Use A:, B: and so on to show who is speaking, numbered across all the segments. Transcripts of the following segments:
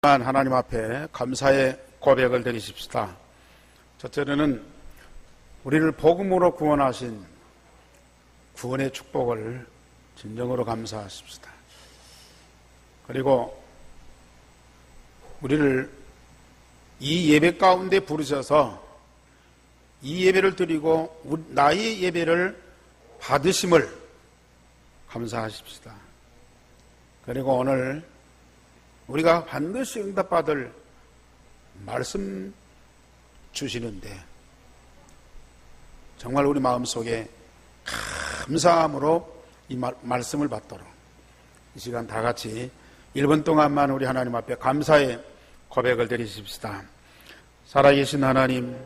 A: 하나님 앞에 감사의 고백을 드리십시다. 첫째로는 우리를 복음으로 구원하신 구원의 축복을 진정으로 감사하십시다. 그리고 우리를 이 예배 가운데 부르셔서 이 예배를 드리고 나의 예배를 받으심을 감사하십시다. 그리고 오늘 우리가 반드시 응답받을 말씀 주시는데 정말 우리 마음속에 감사함으로 이 말씀을 받도록 이 시간 다 같이 1분 동안만 우리 하나님 앞에 감사의 고백을 드리십시다. 살아계신 하나님,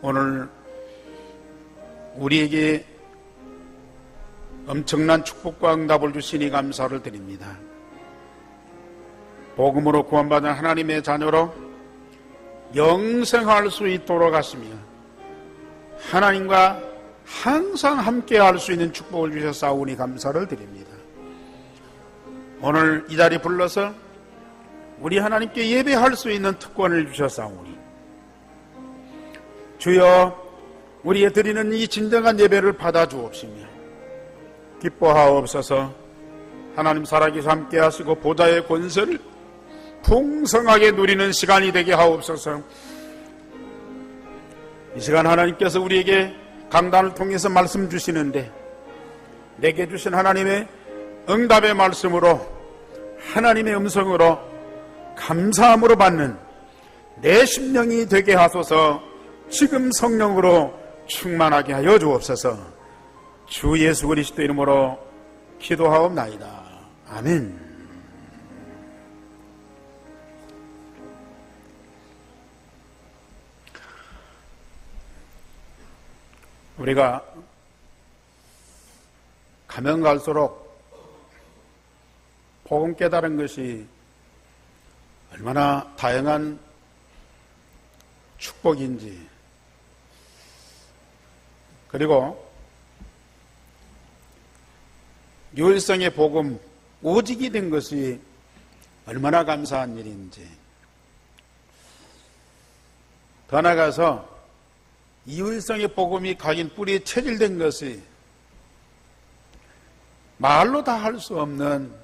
A: 오늘 우리에게 엄청난 축복과 응답을 주시니 감사를 드립니다. 복음으로 구원받은 하나님의 자녀로 영생할 수 있도록 하시며 하나님과 항상 함께 할 수 있는 축복을 주셔사오니 감사를 드립니다. 오늘 이 자리에 불러서 우리 하나님께 예배할 수 있는 특권을 주셔사오니 주여, 우리의 드리는 이 진정한 예배를 받아주옵시며 기뻐하옵소서. 하나님 살아계셔 함께 하시고 보좌의 권세를 풍성하게 누리는 시간이 되게 하옵소서. 이 시간 하나님께서 우리에게 강단을 통해서 말씀 주시는데 내게 주신 하나님의 응답의 말씀으로 하나님의 음성으로 감사함으로 받는 내 심령이 되게 하소서. 지금 성령으로 충만하게 하여 주옵소서. 주 예수 그리스도 이름으로 기도하옵나이다. 아멘. 우리가 가면 갈수록 복음 깨달은 것이 얼마나 다양한 축복인지, 그리고 유일성의 복음 오직이 된 것이 얼마나 감사한 일인지, 더 나아가서 이유일성의 복음이 각인 뿌리에 체질된 것이 말로 다 할 수 없는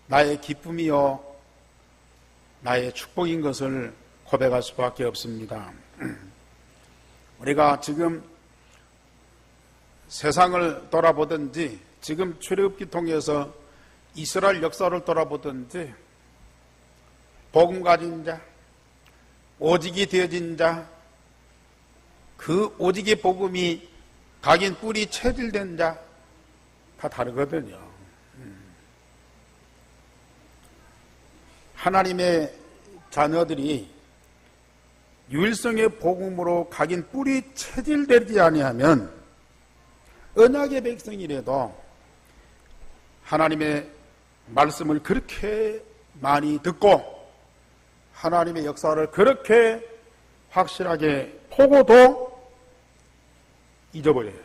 A: 나의 기쁨이요 나의 축복인 것을 고백할 수밖에 없습니다. 우리가 지금 세상을 돌아보든지 지금 출애굽기 통해서 이스라엘 역사를 돌아보든지 복음 가진 자, 오직이 되어진 자, 그 오직의 복음이 각인 뿌리 체질된 자 다 다르거든요. 하나님의 자녀들이 유일성의 복음으로 각인 뿌리 체질되지 아니하면 언약의 백성이라도 하나님의 말씀을 그렇게 많이 듣고 하나님의 역사를 그렇게 확실하게 보고도 잊어버려요.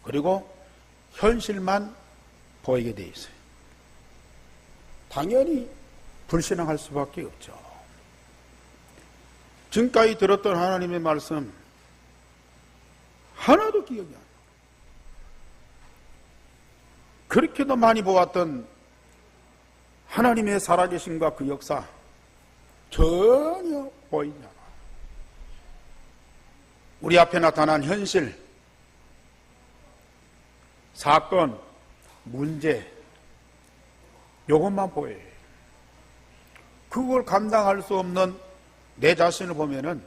A: 그리고 현실만 보이게 돼 있어요. 당연히 불신앙할 수밖에 없죠. 지금까지 들었던 하나님의 말씀 하나도 기억이 안 나요. 그렇게도 많이 보았던 하나님의 살아계심과 그 역사 전혀 보이지 않아요. 우리 앞에 나타난 현실, 사건, 문제, 이것만 보여요. 그걸 감당할 수 없는 내 자신을 보면은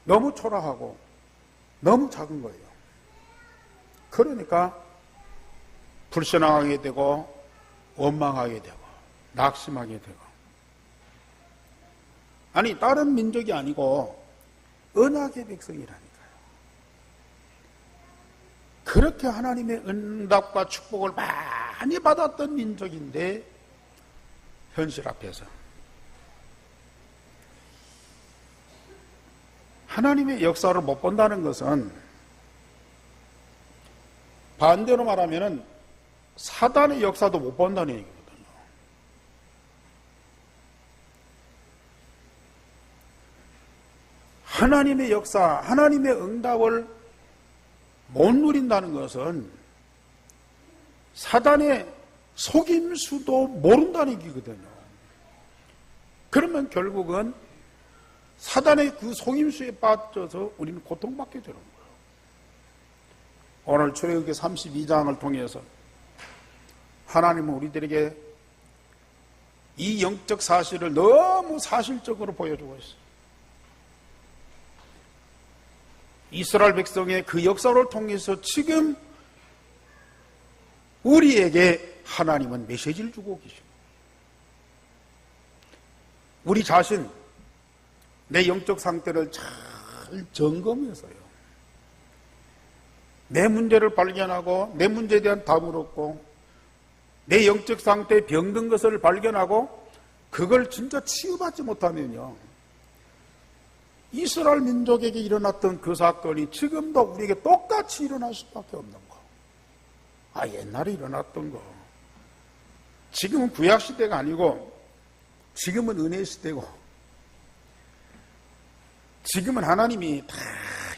A: 너무 초라하고 너무 작은 거예요. 그러니까 불신앙하게 되고 원망하게 되고 낙심하게 되고, 아니 다른 민족이 아니고 언약의 백성이라니까요. 그렇게 하나님의 응답과 축복을 많이 받았던 민족인데 현실 앞에서 하나님의 역사를 못 본다는 것은 반대로 말하면 사단의 역사도 못 본다는 얘기거든요. 하나님의 역사, 하나님의 응답을 못 누린다는 것은 사단의 속임수도 모른다는 얘기거든요. 그러면 결국은 사단의 그 속임수에 빠져서 우리는 고통받게 되는 거예요. 오늘 출애굽기 32장을 통해서 하나님은 우리들에게 이 영적 사실을 너무 사실적으로 보여주고 있어요. 이스라엘 백성의 그 역사를 통해서 지금 우리에게 하나님은 메시지를 주고 계십니다. 우리 자신, 내 영적 상태를 잘 점검해서요. 내 문제를 발견하고 내 문제에 대한 답을 얻고 내 영적 상태에 병든 것을 발견하고 그걸 진짜 치유받지 못하면요. 이스라엘 민족에게 일어났던 그 사건이 지금도 우리에게 똑같이 일어날 수밖에 없는 거. 옛날에 일어났던 거. 지금은 구약시대가 아니고 지금은 은혜시대고 지금은 하나님이 다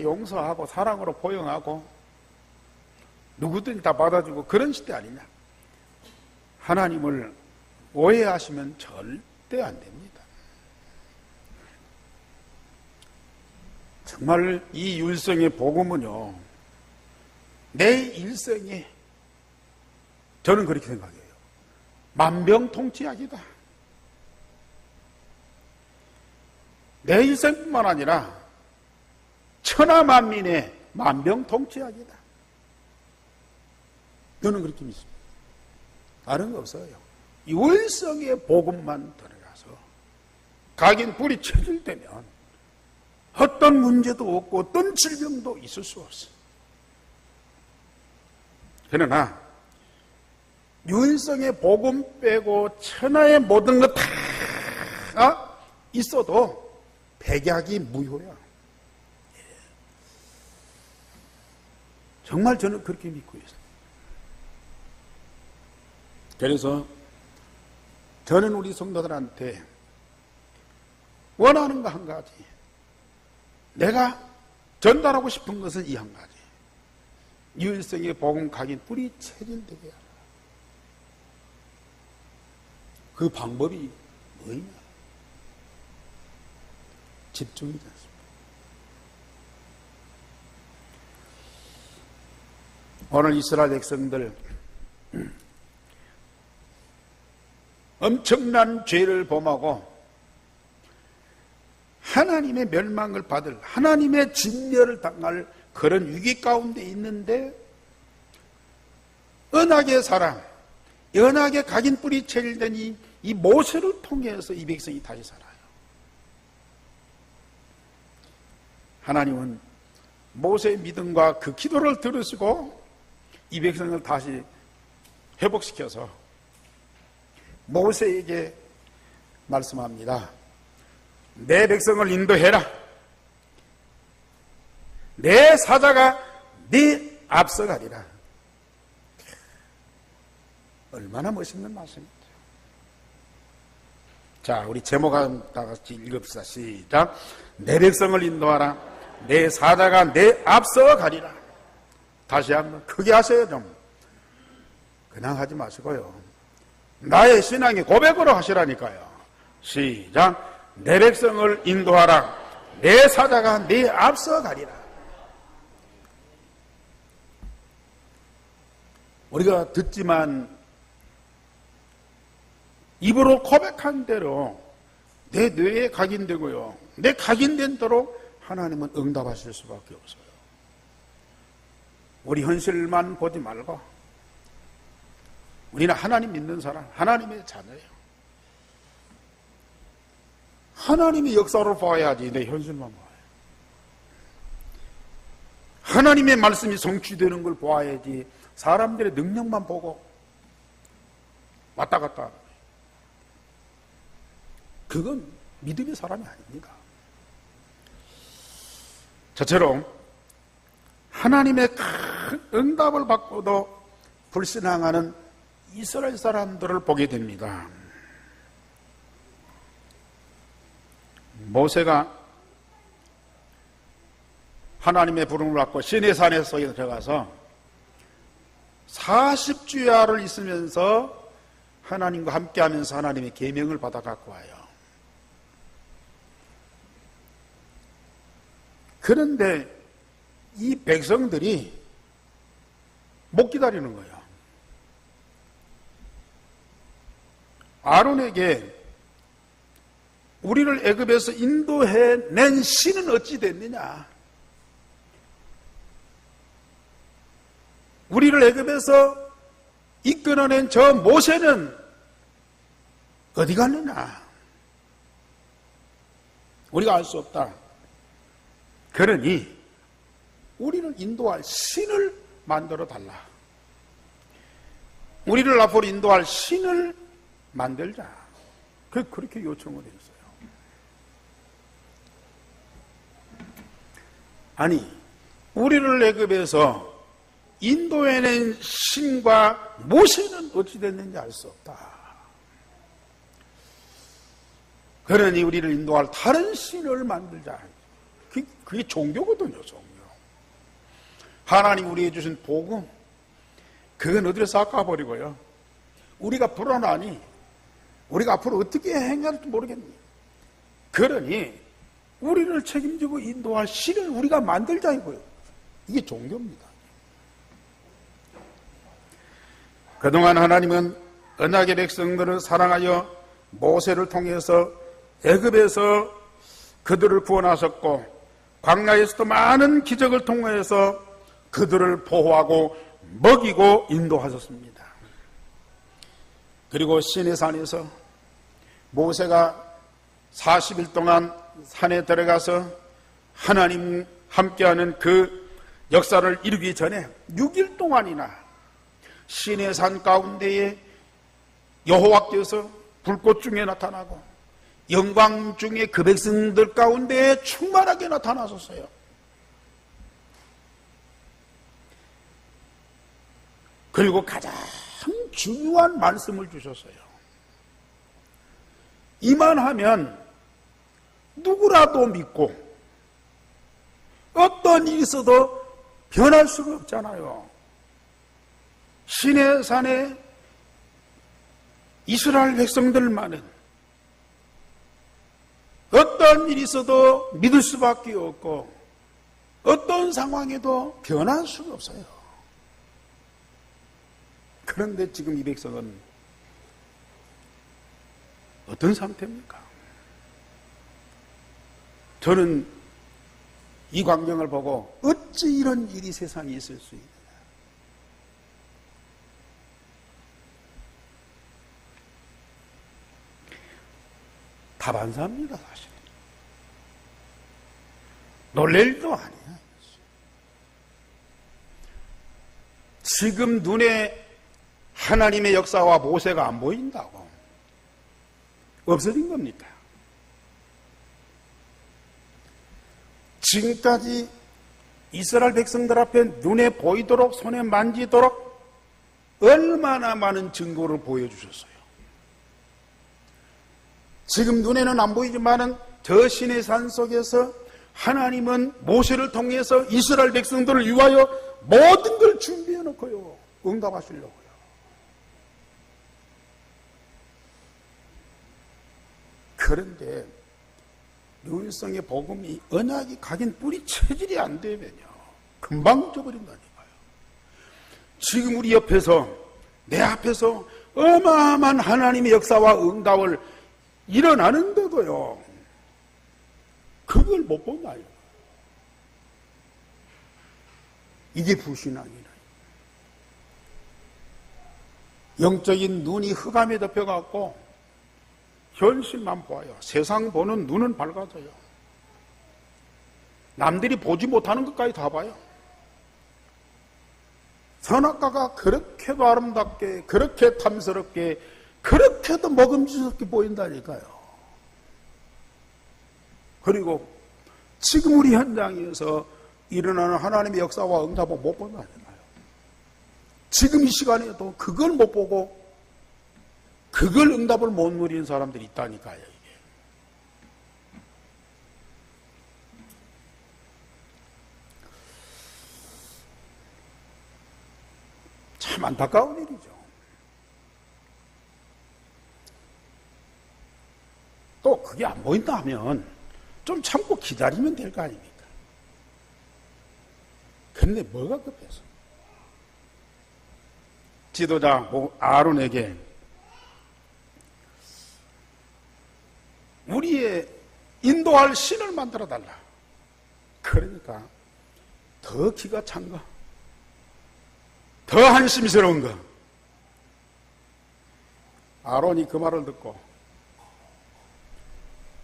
A: 용서하고 사랑으로 포용하고 누구든지 다 받아주고 그런 시대 아니냐. 하나님을 오해하시면 절대 안 됩니다. 정말 이 율성의 복음은요, 내 일생에 저는 그렇게 생각해요. 만병통치약이다. 내 일생뿐만 아니라 천하만민의 만병통치약이다. 저는 그렇게 믿습니다. 다른 거 없어요. 율성의 복음만 들어가서 각인 불이 체질되면 어떤 문제도 없고 어떤 질병도 있을 수 없어. 그러나 율성의 복음 빼고 천하의 모든 것 다 있어도 백약이 무효야. 정말 저는 그렇게 믿고 있어요. 그래서 저는 우리 성도들한테 원하는 거 한 가지, 내가 전달하고 싶은 것은 이 한 가지. 율성의 복음 각인 뿌리 체질되게 하라. 그 방법이 뭐냐? 집중이지 않습니까? 오늘 이스라엘 백성들 엄청난 죄를 범하고 하나님의 멸망을 받을, 하나님의 진멸을 당할 그런 위기 가운데 있는데 언약의 사람, 언약의 각인 뿌리 체질된 이 모세를 통해서 이 백성이 다시 살아요. 하나님은 모세의 믿음과 그 기도를 들으시고 이 백성을 다시 회복시켜서 모세에게 말씀합니다. 내 백성을 인도해라. 내 사자가 네 앞서가리라. 얼마나 멋있는 말씀입니다. 자, 우리 제목 다 같이 읽읍시다. 시작. 내 백성을 인도하라. 내 사자가 내 앞서 가리라. 다시 한번 크게 하세요. 좀 그냥 하지 마시고요. 나의 신앙의 고백으로 하시라니까요. 시작. 내 백성을 인도하라. 내 사자가 내 앞서 가리라. 우리가 듣지만 입으로 고백한 대로 내 뇌에 각인되고요, 내 각인된 대로 하나님은 응답하실 수밖에 없어요. 우리 현실만 보지 말고 우리는 하나님 믿는 사람, 하나님의 자녀예요. 하나님의 역사를 봐야지 내 현실만 봐요. 하나님의 말씀이 성취되는 걸 봐야지 사람들의 능력만 보고 왔다 갔다 하는 거예요. 그건 믿음의 사람이 아닙니다. 저처럼 하나님의 큰 응답을 받고도 불신앙하는 이스라엘 사람들을 보게 됩니다. 모세가 하나님의 부름을 받고 시내산에 속에 들어가서 40주야를 있으면서 하나님과 함께하면서 하나님의 계명을 받아 갖고 와요. 그런데 이 백성들이 못 기다리는 거예요. 아론에게 우리를 애굽에서 인도해낸 신은 어찌 됐느냐? 우리를 애굽에서 이끌어낸 저 모세는 어디 갔느냐? 우리가 알 수 없다. 그러니 우리를 인도할 신을 만들어 달라. 우리를 앞으로 인도할 신을 만들자. 그렇게 요청을 했어요. 아니, 우리를 애굽에서 인도해낸 신과 모세는 어찌 됐는지 알 수 없다. 그러니 우리를 인도할 다른 신을 만들자. 그게 종교거든요, 종교. 하나님 우리에게 주신 복음, 그건 어디로 깎아버리고요. 우리가 불안하니 우리가 앞으로 어떻게 행할지 모르겠니. 그러니 우리를 책임지고 인도할 신을 우리가 만들자 이거예요. 이게 종교입니다. 그동안 하나님은 언약의 백성들을 사랑하여 모세를 통해서 애굽에서 그들을 구원하셨고 광야에서도 많은 기적을 통해서 그들을 보호하고 먹이고 인도하셨습니다. 그리고 시내산에서 모세가 40일 동안 산에 들어가서 하나님 함께하는 그 역사를 이루기 전에 6일 동안이나 시내산 가운데에 여호와께서 불꽃 중에 나타나고 영광 중에 그 백성들 가운데에 충만하게 나타나셨어요. 그리고 가장 중요한 말씀을 주셨어요. 이만하면 누구라도 믿고 어떤 일이 있어도 변할 수가 없잖아요. 시내산에 이스라엘 백성들만은 어떤 일이 있어도 믿을 수밖에 없고 어떤 상황에도 변할 수가 없어요. 그런데 지금 이 백성은 어떤 상태입니까? 저는 이 광경을 보고 어찌 이런 일이 세상에 있을 수 있느냐. 다반사입니다, 사실. 놀랄 일도 아니야. 지금 눈에 하나님의 역사와 모세가 안 보인다고. 없어진 겁니다. 지금까지 이스라엘 백성들 앞에 눈에 보이도록 손에 만지도록 얼마나 많은 증거를 보여주셨어요. 지금 눈에는 안 보이지만은 저 신의 산 속에서 하나님은 모세를 통해서 이스라엘 백성들을 위하여 모든 걸 준비해 놓고요. 응답하시려고요. 그런데 유일성의 복음이 언약이 각인 뿌리 체질이 안 되면요. 금방 져버린다니까요. 지금 우리 옆에서 내 앞에서 어마어마한 하나님의 역사와 응답을 일어나는데도요. 그걸 못 본다요. 이게 불신앙이라. 영적인 눈이 흑암에 덮여갖고 현실만 보아요. 세상 보는 눈은 밝아져요. 남들이 보지 못하는 것까지 다 봐요. 선악과가 그렇게도 아름답게, 그렇게 탐스럽게, 그렇게도 먹음직스럽게 보인다니까요. 그리고 지금 우리 현장에서 일어나는 하나님의 역사와 응답을 못 본다니까요. 지금 이 시간에도 그걸 못 보고 그걸 응답을 못 누리는 사람들이 있다니까요. 이게. 참 안타까운 일이죠. 또 그게 안 보인다 하면 좀 참고 기다리면 될 거 아닙니까? 근데 뭐가 급해서? 지도자 아론에게 우리의 인도할 신을 만들어 달라. 그러니까 더 기가 찬 거, 더 한심스러운 거. 아론이 그 말을 듣고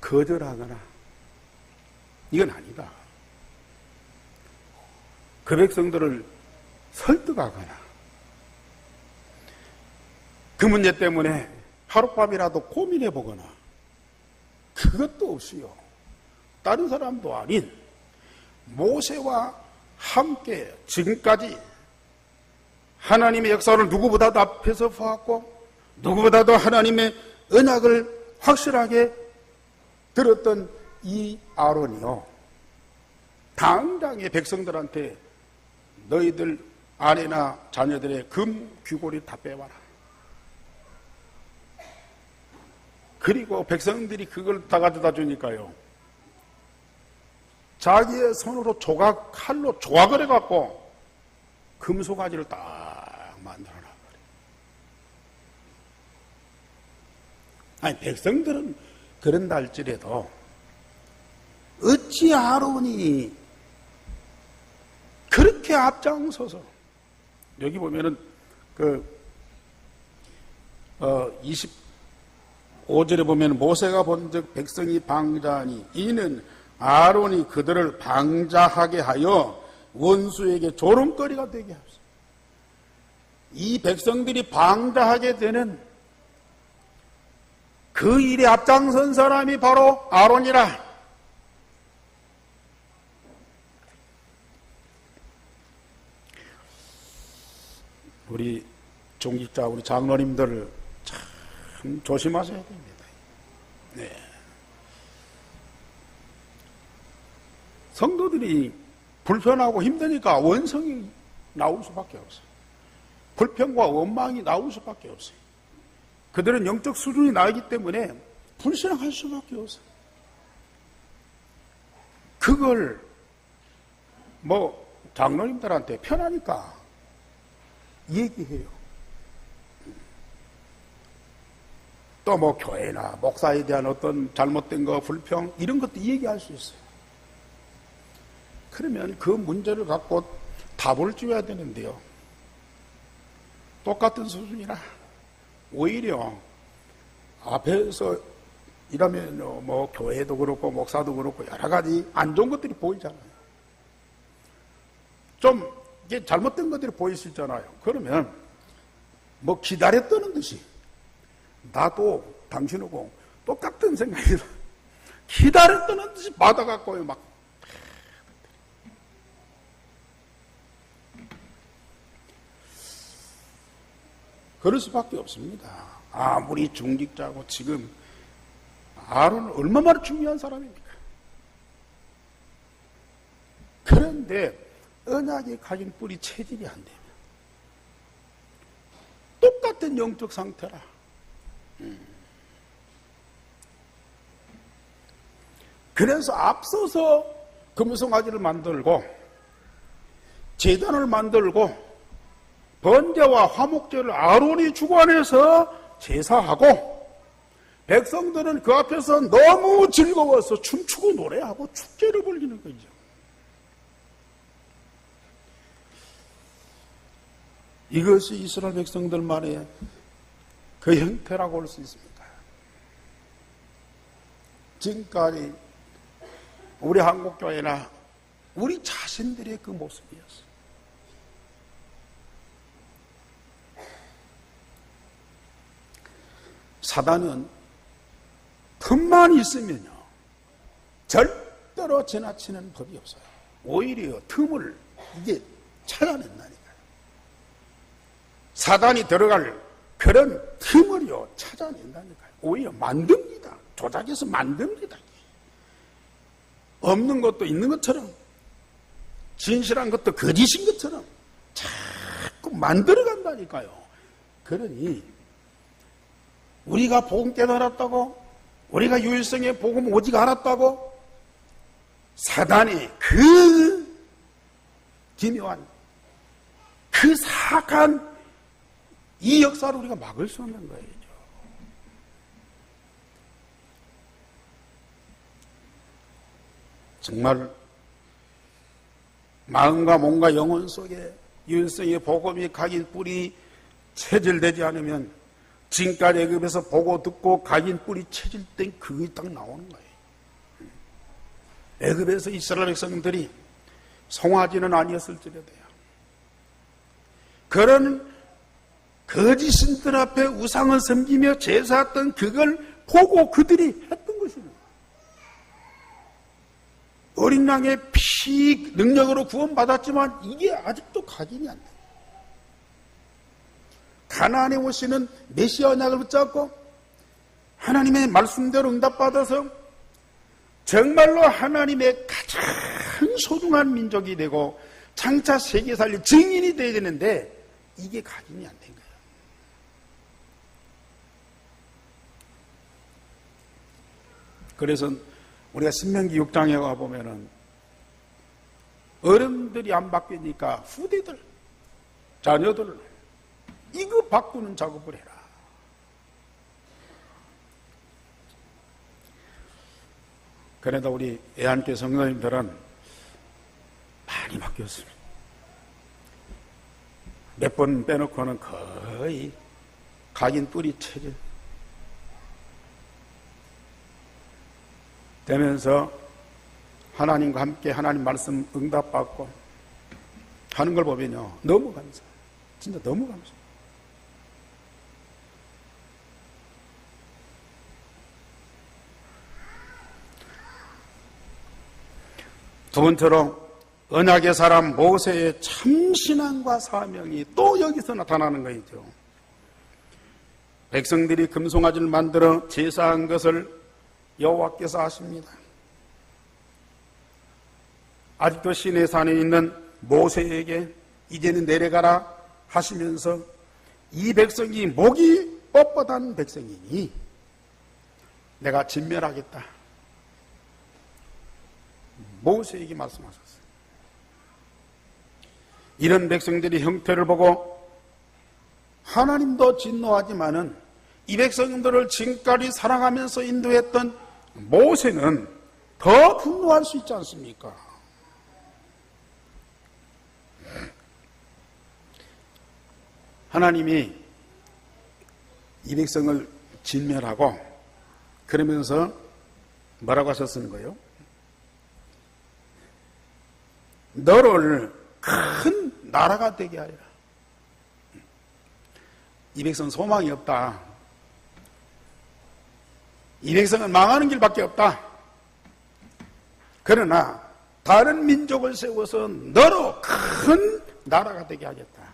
A: 거절하거나 이건 아니다. 그 백성들을 설득하거나 그 문제 때문에 하룻밤이라도 고민해 보거나 그것도 없이요. 다른 사람도 아닌 모세와 함께 지금까지 하나님의 역사를 누구보다도 앞에서 보았고 누구보다도 하나님의 언약을 확실하게 들었던 이 아론이요. 당장의 백성들한테 너희들 아내나 자녀들의 금 귀고리 다 빼와라. 그리고 백성들이 그걸 다 가져다 주니까요. 자기의 손으로 칼로 조각을 해갖고 금소가지를 딱 만들어놔 버려. 아니, 백성들은 그런다 할지라도 어찌 아론이 그렇게 앞장서서 여기 보면은 25절에 보면 모세가 본즉 백성이 방자하니 이는 아론이 그들을 방자하게 하여 원수에게 조롱거리가 되게 하소서. 이 백성들이 방자하게 되는 그 일에 앞장선 사람이 바로 아론이라. 우리 종직자, 우리 장로님들 참 조심하셔야 됩니다. 네. 성도들이 불편하고 힘드니까 원성이 나올 수밖에 없어요. 불평과 원망이 나올 수밖에 없어요. 그들은 영적 수준이 나기 때문에 불신앙할 수밖에 없어요. 그걸 장로님들한테 편하니까 얘기해요. 또 교회나 목사에 대한 어떤 잘못된 거, 불평 이런 것도 얘기할 수 있어요. 그러면 그 문제를 갖고 답을 줘야 되는데요. 똑같은 수준이라 오히려 앞에서 이러면 교회도 그렇고 목사도 그렇고 여러 가지 안 좋은 것들이 보이잖아요. 좀 이게 잘못된 것들이 보일 수 있잖아요. 그러면 기다렸다는 듯이 나도 당신하고 똑같은 생각이다. 기다렸다는 듯이 받아갖고요 그럴 수밖에 없습니다. 아무리 중직자고 지금 아론은 얼마나 중요한 사람입니까? 그런데 언약이 가진 뿌리 체질이 안 되면 똑같은 영적 상태라. 그래서 앞서서 금송아지를 만들고 제단을 만들고 번제와 화목제를 아론이 주관해서 제사하고 백성들은 그 앞에서 너무 즐거워서 춤추고 노래하고 축제를 벌이는 거죠. 이것이 이스라엘 백성들만의 그 형태라고 할 수 있습니다. 지금까지 우리 한국교회나 우리 자신들의 그 모습이었어요. 사단은 틈만 있으면요 절대로 지나치는 법이 없어요. 오히려 틈을 이게 찾아낸다니까요. 사단이 들어갈 그런 틈을요 찾아낸다니까요. 오히려 만듭니다. 조작해서 만듭니다. 없는 것도 있는 것처럼 진실한 것도 거짓인 것처럼 자꾸 만들어간다니까요. 그러니 우리가 복음 깨달았다고, 우리가 유일성의 복음 오직 알았다고 사단의 그 기묘한, 그 사악한 이 역사를 우리가 막을 수 없는 거예요. 정말 마음과 몸과 영혼 속에 유일성의 복음이 각인 뿌리 체질되지 않으면 지금까지 애굽에서 보고 듣고 각인 뿌리 체질된 그게 딱 나오는 거예요. 애굽에서 이스라엘 백성들이 송아지는 아니었을지라도요, 그런 거짓신들 앞에 우상을 섬기며 제사했던 그걸 보고 그들이 했던 것입니다. 어린 양의 피 능력으로 구원받았지만 이게 아직도 각인이 안 돼요. 가나안에 오시는 메시아 언약을 붙잡고 하나님의 말씀대로 응답받아서 정말로 하나님의 가장 소중한 민족이 되고 장차 세계 살릴 증인이 되어야 되는데 이게 각인이 안 된 거예요. 그래서 우리가 신명기 6장에 가보면은 어른들이 안 바뀌니까 후대들, 자녀들 이거 바꾸는 작업을 해라. 그래도 우리 애한교 성도님들은 많이 바뀌었습니다. 몇 번 빼놓고는 거의 각인 뿌리 체질 되면서 하나님과 함께 하나님 말씀 응답받고 하는 걸 보면요, 너무 감사해요. 진짜 너무 감사해요. 두 번째로 언약의 사람 모세의 참신앙과 사명이 또 여기서 나타나는 거죠. 백성들이 금송아지를 만들어 제사한 것을 여호와께서 아십니다. 아직도 시내산에 있는 모세에게 이제는 내려가라 하시면서 이 백성이 목이 뻣뻣한 백성이니 내가 진멸하겠다. 모세에게 말씀하셨어요. 이런 백성들이 형태를 보고 하나님도 진노하지만은 이 백성들을 지금까지 사랑하면서 인도했던 모세는 더 분노할 수 있지 않습니까? 하나님이 이 백성을 진멸하고 그러면서 뭐라고 하셨는 거예요? 너를 큰 나라가 되게 하리라. 이 백성은 소망이 없다. 이 백성은 망하는 길밖에 없다. 그러나 다른 민족을 세워서 너로 큰 나라가 되게 하겠다.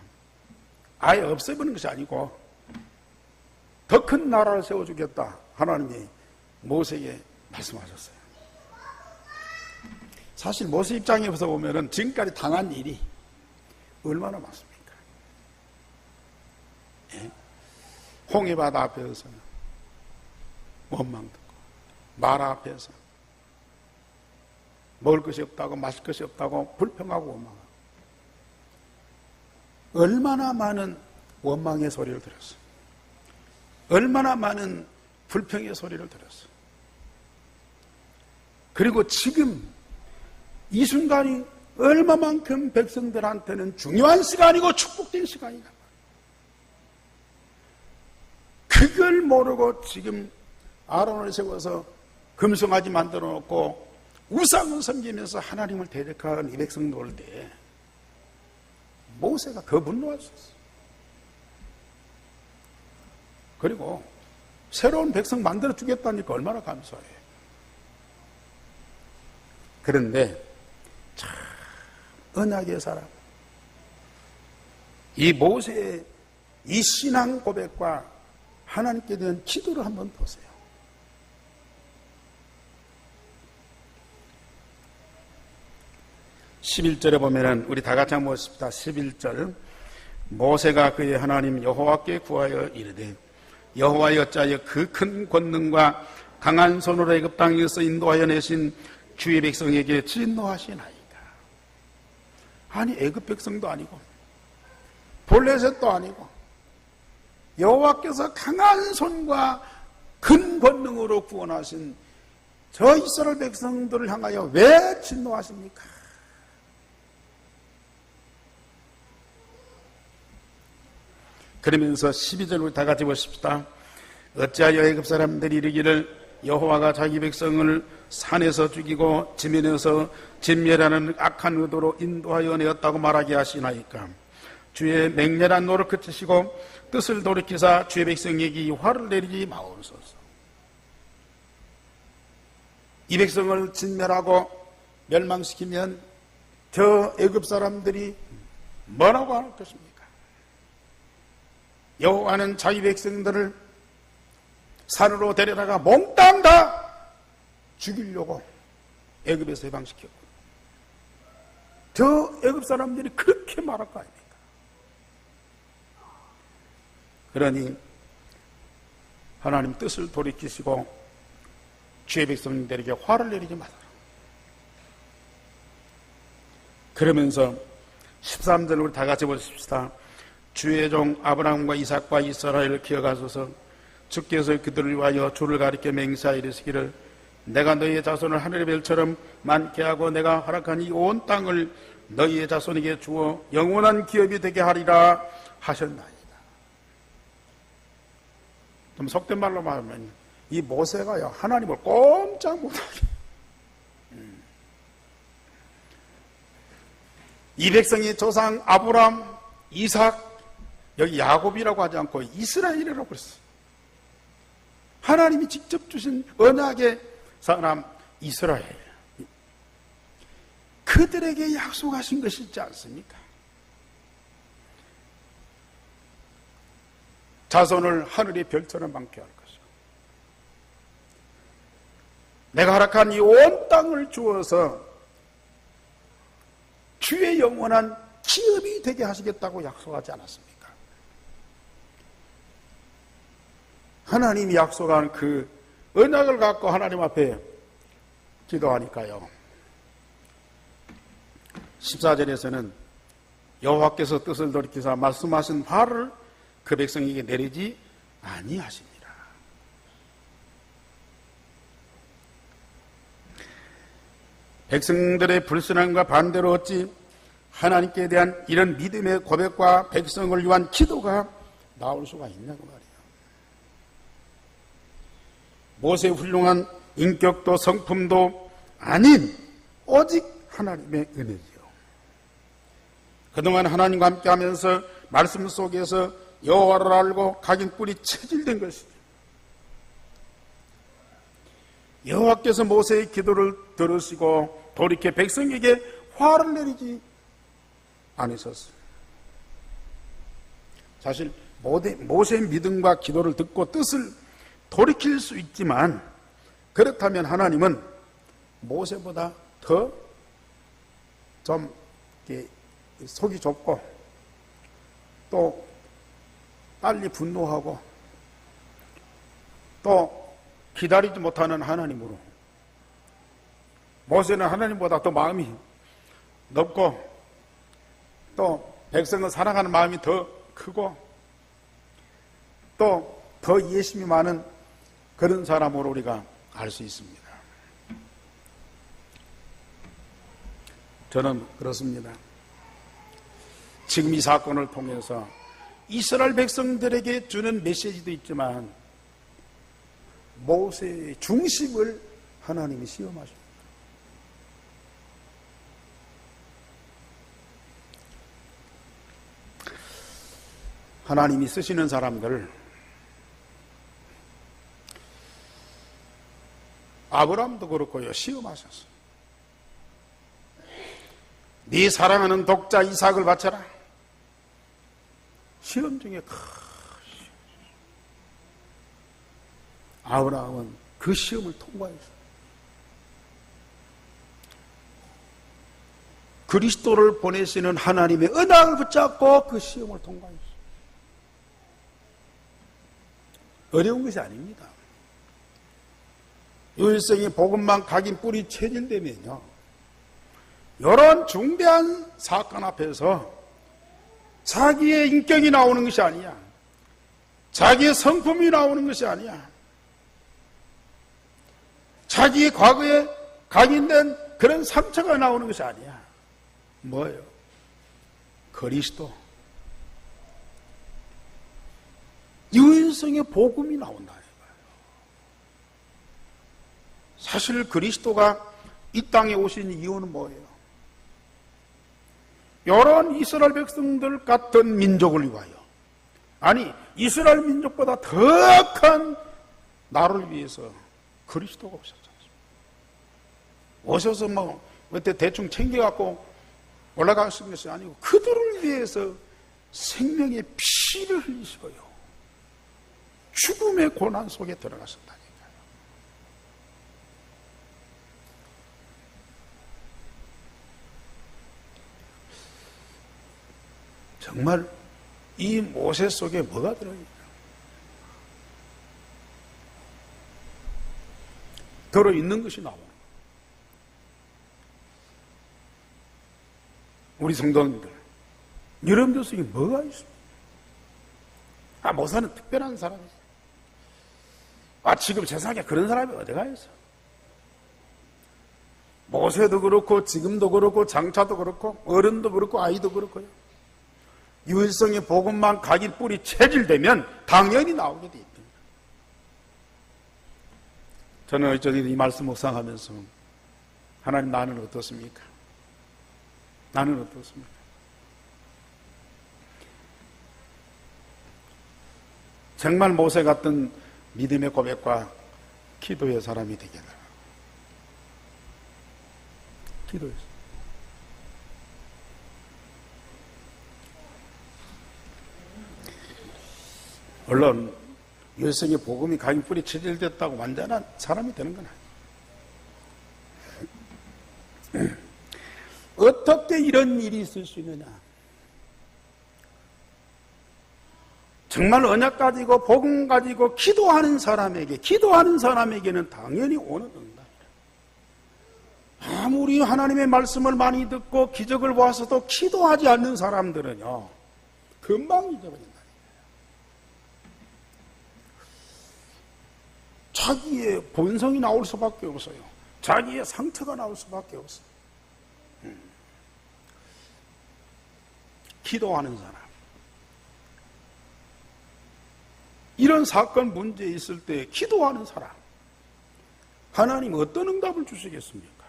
A: 아예 없애버리는 것이 아니고 더 큰 나라를 세워주겠다. 하나님이 모세에게 말씀하셨어요. 사실 모세 입장에서 보면은 지금까지 당한 일이 얼마나 많습니까? 예? 홍해바다 앞에서 원망 듣고 마라 앞에서 먹을 것이 없다고 마실 것이 없다고 불평하고 원망하고 얼마나 많은 원망의 소리를 들었어. 얼마나 많은 불평의 소리를 들었어. 그리고 지금 이 순간이 얼마만큼 백성들한테는 중요한 시간이고 축복된 시간이다. 그걸 모르고 지금 아론을 세워서 금송아지 만들어 놓고 우상을 섬기면서 하나님을 대적하는 이 백성들 올 때 모세가 더 분노할 수 있어. 그리고 새로운 백성 만들어 주겠다니까 얼마나 감사해. 그런데 참 언약의 사람 이 모세의 이 신앙 고백과 하나님께 대한 기도를 한번 보세요. 11절에 보면은 우리 다 같이 한번 보십시다. 11절 모세가 그의 하나님 여호와께 구하여 이르되 여호와여 어찌하여 그 큰 권능과 강한 손으로 애굽 땅에서 인도하여 내신 주의 백성에게 진노하시나이까. 아니 애굽 백성도 아니고 블레셋도 아니고 여호와께서 강한 손과 큰 권능으로 구원하신 저 이스라엘 백성들을 향하여 왜 진노하십니까? 그러면서 12절을 다 같이 보십시다. 어찌하여 애굽 사람들이 이르기를 여호와가 자기 백성을 산에서 죽이고 지면에서 진멸하는 악한 의도로 인도하여 내었다고 말하게 하시나이까. 주의 맹렬한 노를 그치시고 뜻을 돌이키사 주의 백성에게 이 화를 내리지 마옵소서. 이 백성을 진멸하고 멸망시키면 저 애굽 사람들이 뭐라고 할 것입니까? 여호와는 자기 백성들을 산으로 데려다가 몽땅 다 죽이려고 애굽에서 해방시켰고, 저 애굽 사람들이 그렇게 말할 거 아닙니까? 그러니 하나님 뜻을 돌이키시고 주의 백성들에게 화를 내리지 마라. 그러면서 13절을 우리 다 같이 보십시다. 주의 종 아브라함과 이삭과 이스라엘을 기억하소서. 주께서 그들을 위하여 주를 가리켜 맹세하여 이르시기를 내가 너희의 자손을 하늘의 별처럼 많게 하고 내가 허락한 이 온 땅을 너희의 자손에게 주어 영원한 기업이 되게 하리라 하셨나이다. 좀 속된 말로 말하면 이 모세가요 하나님을 꼼짝 못하게, 이 백성이 조상 아브라함, 이삭, 여기 야곱이라고 하지 않고 이스라엘이라고 그랬어요. 하나님이 직접 주신 언약의 사람 이스라엘, 그들에게 약속하신 것이 있지 않습니까? 자손을 하늘의 별처럼 많게 할 것이고 내가 허락한 이 온 땅을 주어서 주의 영원한 기업이 되게 하시겠다고 약속하지 않았습니까? 하나님이 약속한 그 언약을 갖고 하나님 앞에 기도하니까요, 14절에서는 여호와께서 뜻을 돌이키사 말씀하신 화를 그 백성에게 내리지 아니하십니다. 백성들의 불순함과 반대로 어찌 하나님께 대한 이런 믿음의 고백과 백성을 위한 기도가 나올 수가 있냐고 말이에요. 모세의 훌륭한 인격도 성품도 아닌 오직 하나님의 은혜지요. 그동안 하나님과 함께하면서 말씀 속에서 여호와를 알고 각인 뿔이 체질된 것이죠. 여호와께서 모세의 기도를 들으시고 돌이켜 백성에게 화를 내리지 않으셨어요. 사실 모세의 믿음과 기도를 듣고 뜻을 돌이킬 수 있지만, 그렇다면 하나님은 모세보다 더 좀 속이 좁고 또 빨리 분노하고 또 기다리지 못하는 하나님으로, 모세는 하나님보다 더 마음이 넓고 또 백성을 사랑하는 마음이 더 크고 또 더 이해심이 많은 그런 사람으로 우리가 알 수 있습니다. 저는 그렇습니다. 지금 이 사건을 통해서 이스라엘 백성들에게 주는 메시지도 있지만 모세의 중심을 하나님이 시험하십니다. 하나님이 쓰시는 사람들, 아브라함도 그렇고요, 시험하셨어요. 네 사랑하는 독자 이삭을 바쳐라. 시험 중에 아브라함은 그 시험을 통과했어요. 그리스도를 보내시는 하나님의 언약을 붙잡고 그 시험을 통과했어요. 어려운 것이 아닙니다. 유일성이 복음만 각인 뿌리 체질되면요, 이런 중대한 사건 앞에서 자기의 인격이 나오는 것이 아니야, 자기의 성품이 나오는 것이 아니야, 자기의 과거에 각인된 그런 상처가 나오는 것이 아니야. 뭐예요? 그리스도, 유일성의 복음이 나온다. 사실 그리스도가 이 땅에 오신 이유는 뭐예요? 이런 이스라엘 백성들 같은 민족을 위하여, 아니 이스라엘 민족보다 더 큰 나를 위해서 그리스도가 오셨잖아요. 오셔서 뭐 그때 대충 챙겨갖고 올라가신 것이 아니고 그들을 위해서 생명의 피를 흘리시고요, 죽음의 고난 속에 들어가셨다. 정말 이 모세 속에 뭐가 들어있냐? 들어있는 것이 나오는 거예요. 우리 성도님들, 여러분들 속에 뭐가 있습니까? 모세는 특별한 사람이에요. 지금 세상에 그런 사람이 어디가 있어? 모세도 그렇고 지금도 그렇고 장차도 그렇고 어른도 그렇고 아이도 그렇고요. 유일성의 복음만 각인 뿌리 체질되면 당연히 나오게 돼 있다. 저는 어쩌니 이 말씀 묵상하면서 하나님, 나는 어떻습니까? 나는 어떻습니까? 정말 모세 같은 믿음의 고백과 기도의 사람이 되게 해달라. 기도했어요. 물론 유일성의 복음이 각인 뿌리 체질됐다고 완전한 사람이 되는 건 아니에요. 어떻게 이런 일이 있을 수 있느냐? 정말 언약 가지고 복음 가지고 기도하는 사람에게는 당연히 오는 응답이에요. 아무리 하나님의 말씀을 많이 듣고 기적을 보아서도 기도하지 않는 사람들은요, 금방 잊어버린다. 자기의 본성이 나올 수밖에 없어요. 자기의 상처가 나올 수밖에 없어요. 기도하는 사람, 이런 사건 문제에 있을 때 기도하는 사람, 하나님 어떤 응답을 주시겠습니까?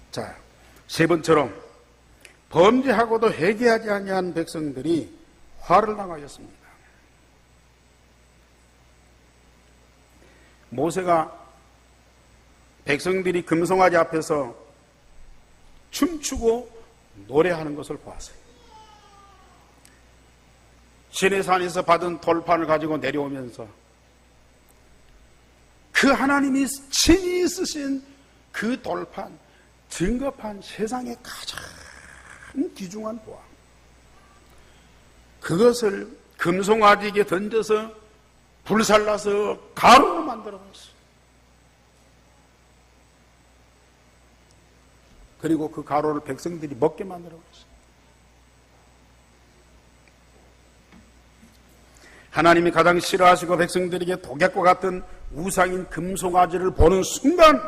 A: 자, 세 번처럼 범죄하고도 회개하지 아니한 백성들이 화를 당하였습니다. 모세가 백성들이 금송아지 앞에서 춤추고 노래하는 것을 보았어요. 시내산에서 받은 돌판을 가지고 내려오면서 그 하나님이 친히 쓰신 그 돌판, 증거판, 세상의 가장 귀중한 보화, 그것을 금송아지에게 던져서 불살라서 가루로 만들어버렸어요. 그리고 그 가루를 백성들이 먹게 만들어버렸어요. 하나님이 가장 싫어하시고 백성들에게 독약과 같은 우상인 금송아지를 보는 순간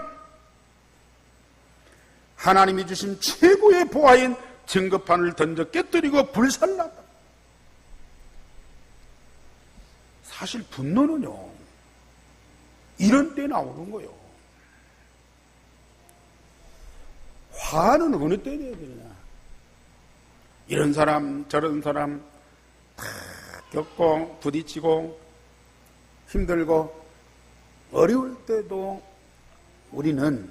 A: 하나님이 주신 최고의 보화인 증거판을 던져 깨뜨리고 불살랐다. 사실 분노는요, 이런 때 나오는 거예요. 화는 어느 때 내야 되느냐? 이런 사람 저런 사람 다 겪고 부딪히고 힘들고 어려울 때도 우리는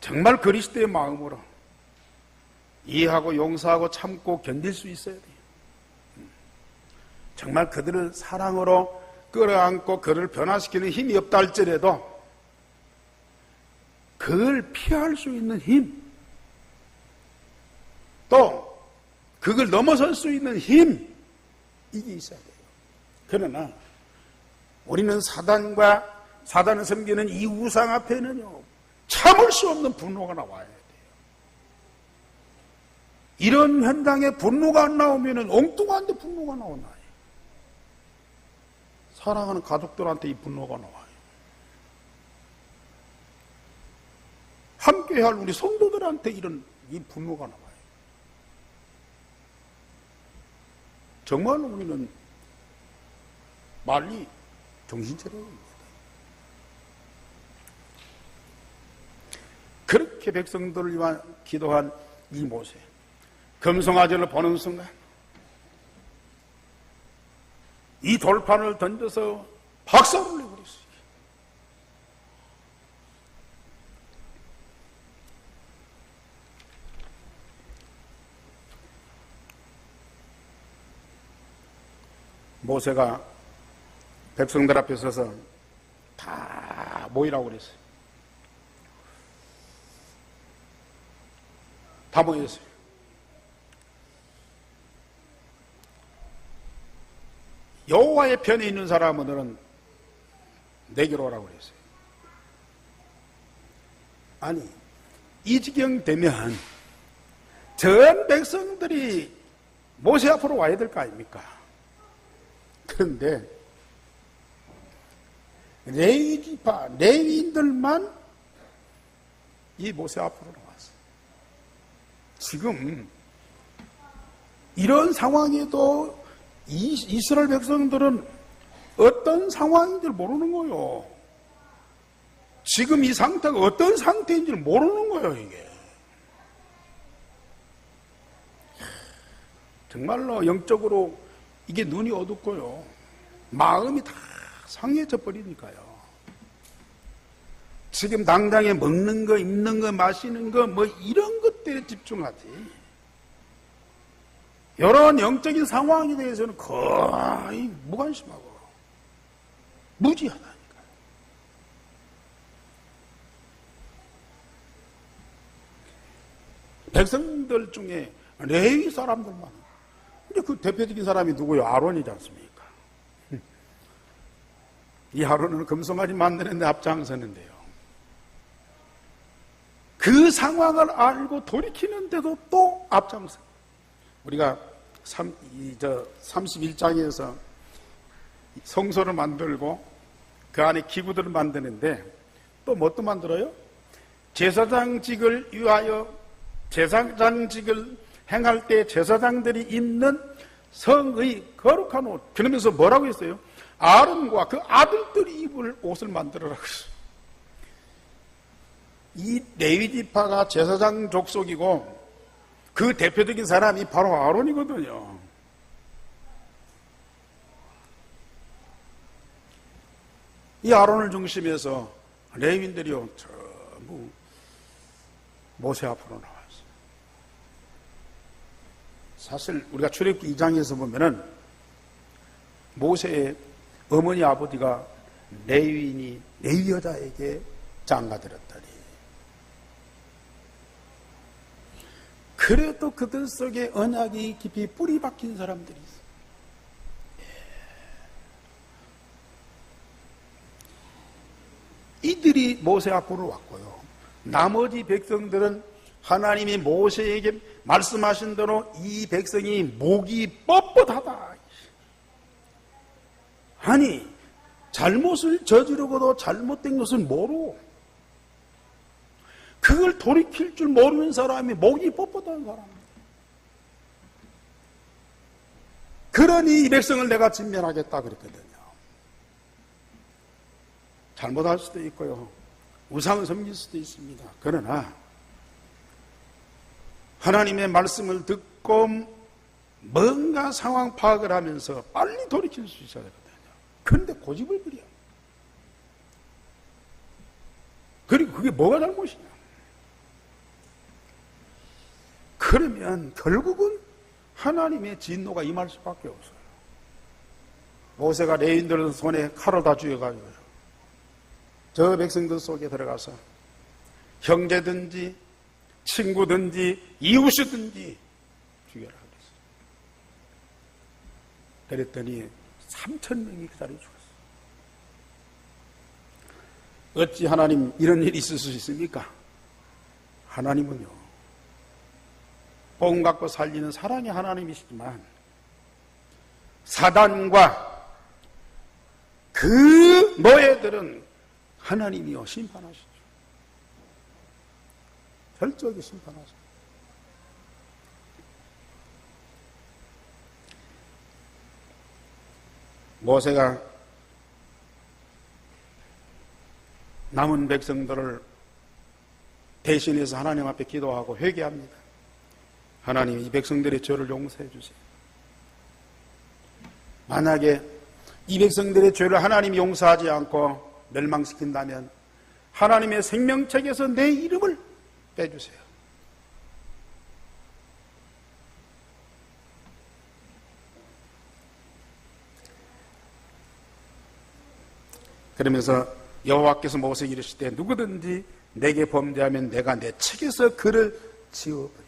A: 정말 그리스도의 마음으로 이해하고 용서하고 참고 견딜 수 있어야 돼요. 정말 그들을 사랑으로 끌어안고 그를 변화시키는 힘이 없다 할지라도 그걸 피할 수 있는 힘, 또 그걸 넘어설 수 있는 힘, 이게 있어야 돼요. 그러나 우리는 사단을 섬기는 이 우상 앞에는요, 참을 수 없는 분노가 나와야 돼요. 이런 현장에 분노가 안 나오면 엉뚱한데 분노가 나오나요? 사랑하는 가족들한테 이 분노가 나와요. 함께할 우리 성도들한테 이 분노가 나와요. 정말 우리는 빨리 정신 차려야 됩니다. 그렇게 백성들을 위한 기도한 이 모세, 금송아지를 보는 순간 이 돌판을 던져서 박살을 내버렸어요. 모세가 백성들 앞에 서서 다 모이라고 그랬어요. 다 모였어요. 여호와의 편에 있는 사람들은 내게로 오라고 그랬어요. 아니, 이 지경 되면 전 백성들이 모세 앞으로 와야 될 거 아닙니까? 그런데 레위 지파, 레위인들만 이 모세 앞으로 나왔어요. 지금 이런 상황에도 이스라엘 백성들은 어떤 상황인지 모르는 거예요. 지금 이 상태가 어떤 상태인지 모르는 거예요, 이게. 정말로 영적으로 이게 눈이 어둡고요. 마음이 다 상해져 버리니까요. 지금 당장에 먹는 거, 입는 거, 마시는 거, 뭐 이런 것들에 집중하지. 이런 영적인 상황에 대해서는 거의 무관심하고 무지하다니까. 백성들 중에 레위 사람들만. 근데 그 대표적인 사람이 누구예요? 아론이지 않습니까? 이 아론은 금송아지 만드는데 앞장서는데요. 그 상황을 알고 돌이키는데도 또 앞장서. 우리가 31장에서 성소를 만들고 그 안에 기구들을 만드는데 또 뭣도 만들어요? 제사장직을 위하여 제사장직을 행할 때 제사장들이 입는 성의 거룩한 옷. 그러면서 뭐라고 했어요? 아론과 그 아들들이 입을 옷을 만들어라고 했어요. 이 레위 지파가 제사장 족속이고 그 대표적인 사람이 바로 아론이거든요. 이 아론을 중심해서 레위인들이요 전부 모세 앞으로 나왔어요. 사실 우리가 출애굽기 2장에서 보면은 모세의 어머니 아버지가 레위인이 레위 여자에게 장가들었다니. 그래도 그들 속에 언약이 깊이 뿌리 박힌 사람들이 있어요. 이들이 모세 앞으로 왔고요. 나머지 백성들은 하나님이 모세에게 말씀하신 대로 이 백성이 목이 뻣뻣하다. 아니, 잘못을 저지르고도 잘못된 것을 모르고 그걸 돌이킬 줄 모르는 사람이 목이 뻣뻣한 사람. 그러니 이 백성을 내가 진멸하겠다 그랬거든요. 잘못할 수도 있고요. 우상을 섬길 수도 있습니다. 그러나 하나님의 말씀을 듣고 뭔가 상황 파악을 하면서 빨리 돌이킬 수 있어야 되거든요. 그런데 고집을 부려. 그리고 그게 뭐가 잘못이냐? 그러면 결국은 하나님의 진노가 임할 수밖에 없어요. 모세가 레위인들 손에 칼을 다 쥐어가지고요. 저 백성들 속에 들어가서 형제든지 친구든지 이웃이든지 죽여라 그랬어요. 그랬더니 3,000명이 그 자리에 죽었어요. 어찌 하나님 이런 일이 있을 수 있습니까? 하나님은요, 복음 갖고 살리는 사랑의 하나님이시지만 사단과 그 노예들은 하나님이요 심판하시죠. 철저하게 심판하시죠. 모세가 남은 백성들을 대신해서 하나님 앞에 기도하고 회개합니다. 하나님, 이 백성들의 죄를 용서해 주세요. 만약에 이 백성들의 죄를 하나님이 용서하지 않고 멸망시킨다면 하나님의 생명책에서 내 이름을 빼주세요. 그러면서 여호와께서 모세에게 이르시되 누구든지 내게 범죄하면 내가 내 책에서 그를 지워버리라.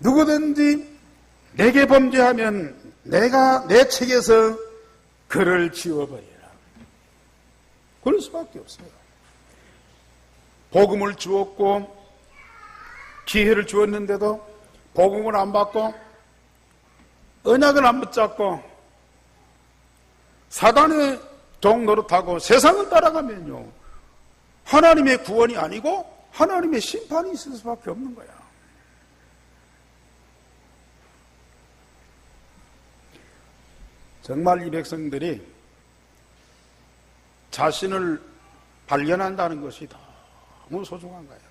A: 누구든지 내게 범죄하면 내가 내 책에서 그를 지워버리라. 그럴 수밖에 없어요. 복음을 주었고 기회를 주었는데도 복음을 안 받고 언약을 안 붙잡고 사단의 종 노릇하고 세상을 따라가면요, 하나님의 구원이 아니고 하나님의 심판이 있을 수밖에 없는 거야. 정말 이 백성들이 자신을 발견한다는 것이 너무 소중한 거예요.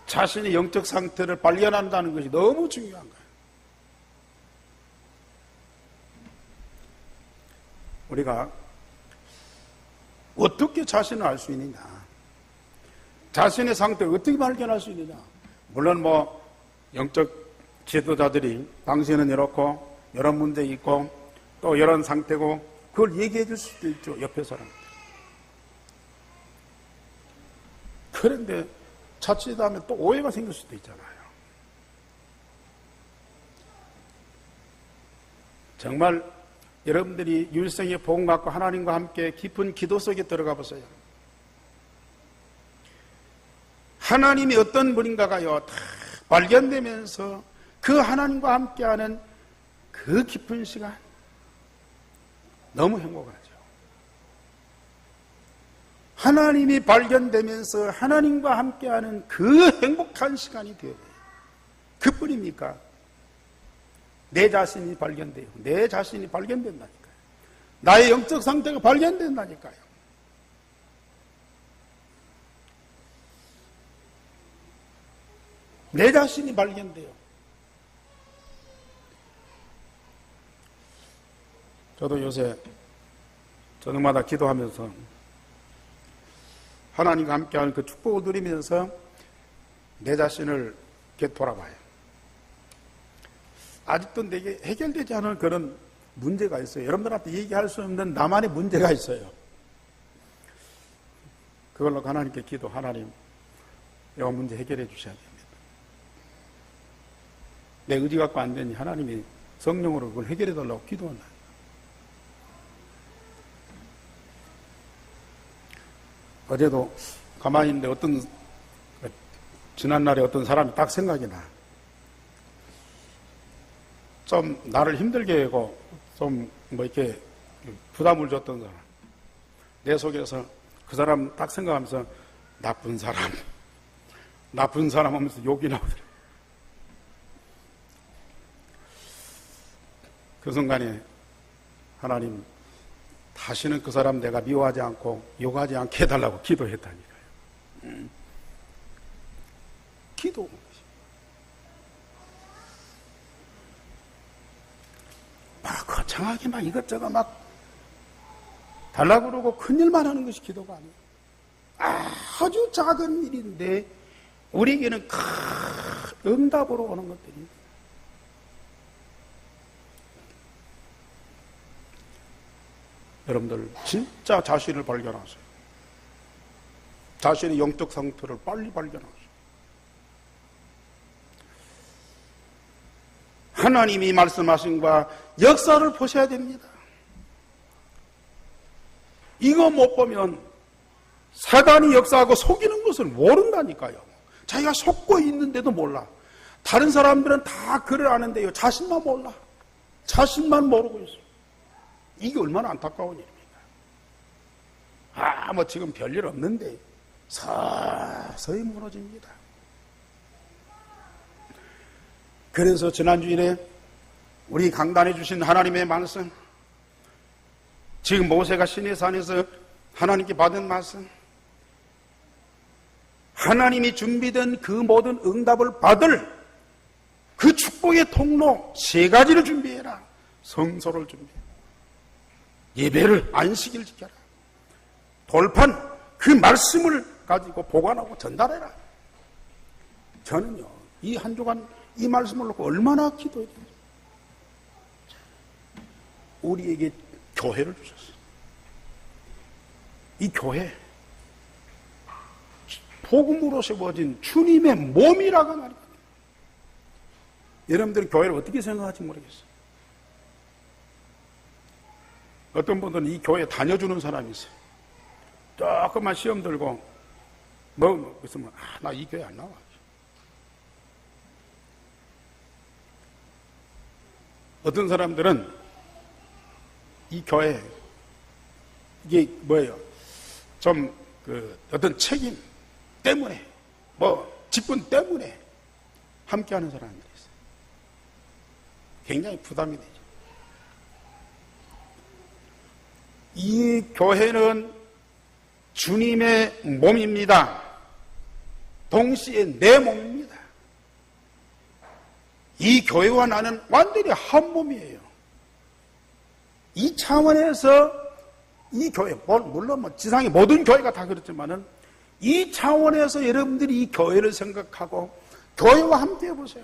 A: 자신의 영적 상태를 발견한다는 것이 너무 중요한 거예요. 우리가 어떻게 자신을 알 수 있느냐, 자신의 상태를 어떻게 발견할 수 있느냐. 물론 영적 지도자들이 당신은 이렇고 이런 문제 있고 또 이런 상태고 그걸 얘기해 줄 수도 있죠, 옆에 사람들. 그런데 자칫하면 또 오해가 생길 수도 있잖아요. 정말 여러분들이 율성의 복음 갖고 하나님과 함께 깊은 기도 속에 들어가 보세요. 하나님이 어떤 분인가가요 다 발견되면서 그 하나님과 함께하는 그 깊은 시간 너무 행복하죠. 하나님이 발견되면서 하나님과 함께하는 그 행복한 시간이 되어요. 그뿐입니까? 내 자신이 발견돼요. 내 자신이 발견된다니까요. 나의 영적 상태가 발견된다니까요. 내 자신이 발견돼요. 저도 요새 저녁마다 기도하면서 하나님과 함께하는 그 축복을 누리면서 내 자신을 이렇게 돌아봐요. 아직도 내게 해결되지 않은 그런 문제가 있어요. 여러분들한테 얘기할 수 없는 나만의 문제가 있어요. 그걸로 하나님께 기도, 하나님, 이 문제 해결해 주셔야 됩니다. 내 의지 갖고 안 되니 하나님이 성령으로 그걸 해결해 달라고 기도한다. 어제도 가만히 있는데 지난날에 어떤 사람이 딱 생각이 나. 좀 나를 힘들게 하고 좀 이렇게 부담을 줬던 사람. 내 속에서 그 사람 딱 생각하면서 나쁜 사람 하면서 욕이 나오더라고요. 그 순간에 하나님, 다시는 그 사람 내가 미워하지 않고 욕하지 않게 해달라고 기도했다니까요. 기도. 거창하게 이것저것 달라고 그러고 큰일만 하는 것이 기도가 아니에요. 아주 작은 일인데 우리에게는 큰 응답으로 오는 것들이. 여러분들 진짜 자신을 발견하세요. 자신의 영적 상태를 빨리 발견하세요. 하나님이 말씀하신 바 역사를 보셔야 됩니다. 이거 못 보면 사단이 역사하고 속이는 것을 모른다니까요. 자기가 속고 있는데도 몰라. 다른 사람들은 다 그를 아는데요, 자신만 몰라. 자신만 모르고 있어요. 이게 얼마나 안타까운 일입니까? 뭐 지금 별일 없는데 서서히 무너집니다. 그래서 지난주일에 우리 강단해 주신 하나님의 말씀, 지금 모세가 시내산에서 하나님께 받은 말씀, 하나님이 준비된 그 모든 응답을 받을 그 축복의 통로 3가지를 준비해라. 성소를 준비해라. 예배를, 안식일 지켜라. 돌판, 그 말씀을 가지고 보관하고 전달해라. 저는요, 이 한 주간 이 말씀을 놓고 얼마나 기도해야 돼요. 우리에게 교회를 주셨어요. 이 교회, 복음으로 세워진 주님의 몸이라고 말입니다. 여러분들은 교회를 어떻게 생각할지 모르겠어요. 어떤 분들은 이 교회 다녀주는 사람이 있어요. 조금만 시험 들고 있으면 나 이 교회 안 나와. 어떤 사람들은 이 교회 이게 뭐예요? 좀 어떤 책임 때문에 직분 때문에 함께하는 사람들이 있어요. 굉장히 부담이 되죠. 이 교회는 주님의 몸입니다. 동시에 내 몸입니다. 이 교회와 나는 완전히 한 몸이에요. 이 차원에서 이 교회, 물론 지상의 모든 교회가 다 그렇지만은 이 차원에서 여러분들이 이 교회를 생각하고 교회와 함께 해보세요.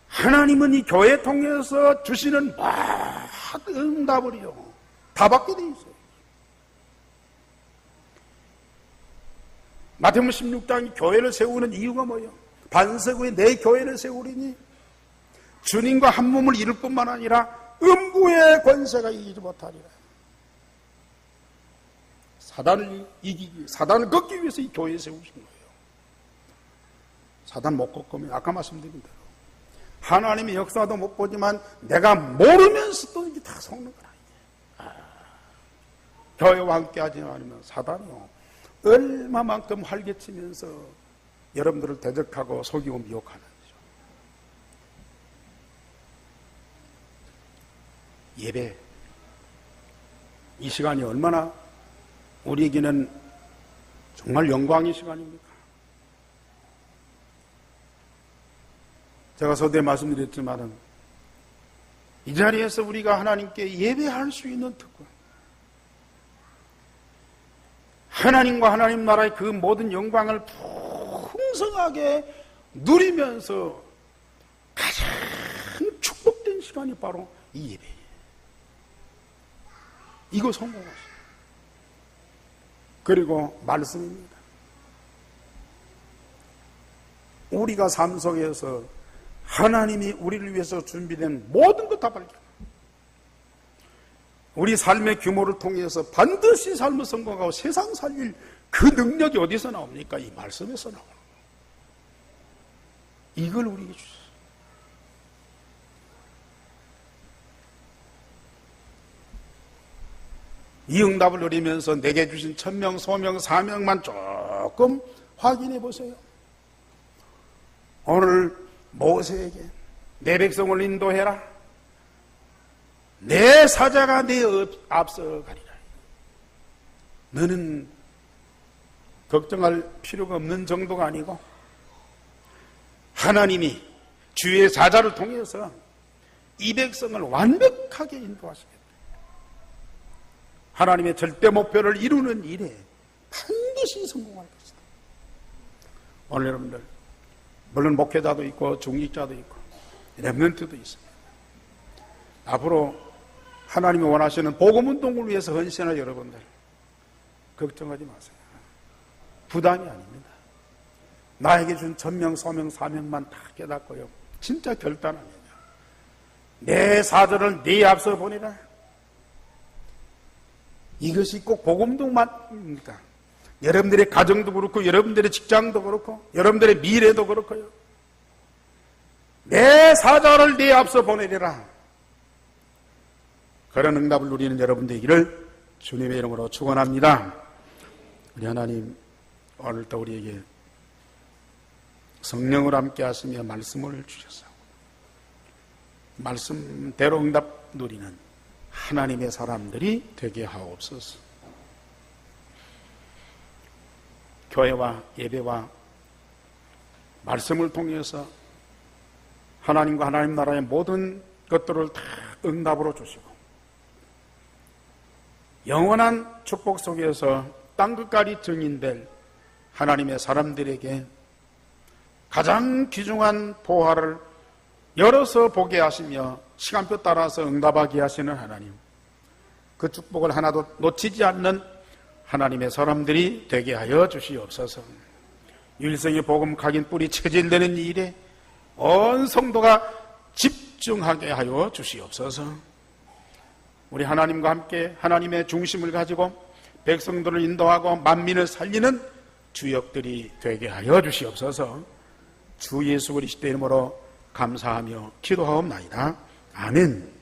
A: 하나님은 이 교회 통해서 주시는 응답을요 다 받게 돼 있어요. 마태복음 16장이 교회를 세우는 이유가 뭐예요? 반석 위에 내 교회를 세우리니 주님과 한 몸을 이룰 뿐만 아니라 음부의 권세가 이기지 못하리라. 사단을 이기기, 사단을 걷기 위해서 이 교회에 세우신 거예요. 사단 못 걷으면 아까 말씀드린 대로 하나님의 역사도 못 보지만 내가 모르면서도 이게 다 속는 거라. 교회와 함께 하지 않으면 사단이요 얼마만큼 활개치면서 여러분들을 대적하고 속이고 미혹하는 거죠. 예배, 이 시간이 얼마나 우리에게는 정말 영광의 시간입니까? 제가 서두에 말씀드렸지만은 이 자리에서 우리가 하나님께 예배할 수 있는 특권, 하나님과 하나님 나라의 그 모든 영광을 풍성하게 누리면서 가장 축복된 시간이 바로 이 예배예요. 이거 성공하세요. 그리고 말씀입니다. 우리가 삶 속에서 하나님이 우리를 위해서 준비된 모든 것 다 발견. 우리 삶의 규모를 통해서 반드시 삶을 성공하고 세상 살릴 그 능력이 어디서 나옵니까? 이 말씀에서 나오는 거예요. 이걸 우리에게 주셨어요. 이 응답을 누리면서 내게 주신 천명, 소명, 사명만 조금 확인해 보세요. 오늘 모세에게 내 백성을 인도해라. 내 사자가 내 앞서가리라. 너는 걱정할 필요가 없는 정도가 아니고 하나님이 주의 사자를 통해서 이 백성을 완벽하게 인도하시겠다. 하나님의 절대 목표를 이루는 일에 반드시 성공할 것이다. 오늘 여러분들 물론 목회자도 있고 중직자도 있고 렘넌트도 있습니다. 앞으로 하나님이 원하시는 복음운동을 위해서 헌신할 여러분들 걱정하지 마세요. 부담이 아닙니다. 나에게 준 전명, 소명, 사명만 다 깨닫고요. 진짜 결단 아니냐. 내 사절을 네 앞서 보내라. 이것이 꼭 복음운동만입니까? 여러분들의 가정도 그렇고 여러분들의 직장도 그렇고 여러분들의 미래도 그렇고요. 내 사절을 네 앞서 보내리라. 그런 응답을 누리는 여러분 되기를 주님의 이름으로 축원합니다. 우리 하나님 오늘도 우리에게 성령을 함께 하시며 말씀을 주셔서 말씀대로 응답 누리는 하나님의 사람들이 되게 하옵소서. 교회와 예배와 말씀을 통해서 하나님과 하나님 나라의 모든 것들을 다 응답으로 주시고 영원한 축복 속에서 땅끝까지 증인될 하나님의 사람들에게 가장 귀중한 보화를 열어서 보게 하시며 시간표 따라서 응답하게 하시는 하나님, 그 축복을 하나도 놓치지 않는 하나님의 사람들이 되게 하여 주시옵소서. 유일성의 복음 각인 뿌리 체질되는 일에 온 성도가 집중하게 하여 주시옵소서. 우리 하나님과 함께 하나님의 중심을 가지고 백성들을 인도하고 만민을 살리는 주역들이 되게 하여 주시옵소서. 주 예수 그리스도의 이름으로 감사하며 기도하옵나이다. 아멘.